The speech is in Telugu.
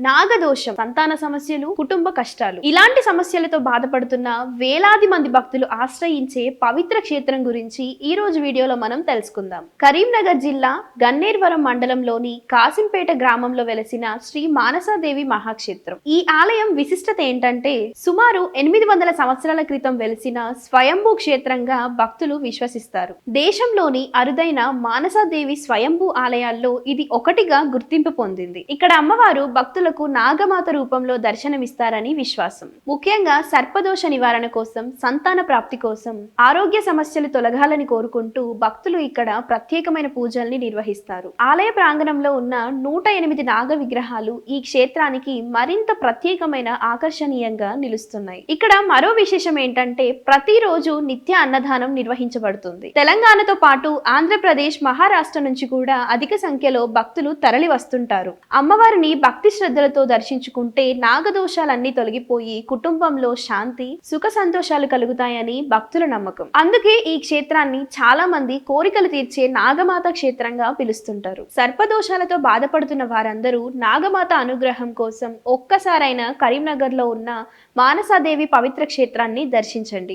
నాగదోషం, సంతాన సమస్యలు, కుటుంబ కష్టాలు ఇలాంటి సమస్యలతో బాధపడుతున్న వేలాది మంది భక్తులు ఆశ్రయించే పవిత్ర క్షేత్రం గురించి ఈ రోజు వీడియోలో మనం తెలుసుకుందాం. కరీంనగర్ జిల్లా గన్నేర్వరం మండలంలోని కాసింపేట గ్రామంలో వెలసిన శ్రీ మానసాదేవి మహాక్షేత్రం. ఈ ఆలయం విశిష్టత ఏంటంటే సుమారు 800 సంవత్సరాల క్రితం వెలిసిన స్వయంభూ క్షేత్రంగా భక్తులు విశ్వసిస్తారు. దేశంలోని అరుదైన మానసాదేవి స్వయంభూ ఆలయాల్లో ఇది ఒకటిగా గుర్తింపు పొందింది. ఇక్కడ అమ్మవారు భక్తులకు నాగమాత రూపంలో దర్శనమిస్తారని విశ్వాసం. ముఖ్యంగా సర్పదోష నివారణ కోసం, సంతాన ప్రాప్తి కోసం, ఆరోగ్య సమస్యలు తొలగాలని కోరుకుంటూ భక్తులు ఇక్కడ ప్రత్యేకమైన పూజల్ని నిర్వహిస్తారు. ఆలయ ప్రాంగణంలో ఉన్న 108 నాగ విగ్రహాలు ఈ క్షేత్రానికి మరింత ప్రత్యేకమైన ఆకర్షణీయంగా నిలుస్తున్నాయి. ఇక్కడ మరో విశేషం ఏంటంటే ప్రతిరోజు నిత్య అన్నదానం నిర్వహించబడుతుంది. తెలంగాణతో పాటు ఆంధ్రప్రదేశ్, మహారాష్ట్ర నుంచి కూడా అధిక సంఖ్యలో భక్తులు తరలి వస్తుంటారు. అమ్మవారిని భక్తి శ్రద్ధలతో దర్శించుకుంటే నాగదోషాలన్నీ తొలగిపోయి కుటుంబంలో శాంతి, సుఖ సంతోషాలు కలుగుతాయని భక్తుల నమ్మకం. అందుకే ఈ క్షేత్రాన్ని చాలా మంది కోరికలు తీర్చే నాగమాత క్షేత్రంగా పిలుస్తుంటారు. సర్పదోషాలతో బాధపడుతున్న వారందరూ నాగమాత అనుగ్రహం కోసం ఒక్కసారైనా కరీంనగర్ లో ఉన్న మానసాదేవి పవిత్ర క్షేత్రాన్ని దర్శించండి.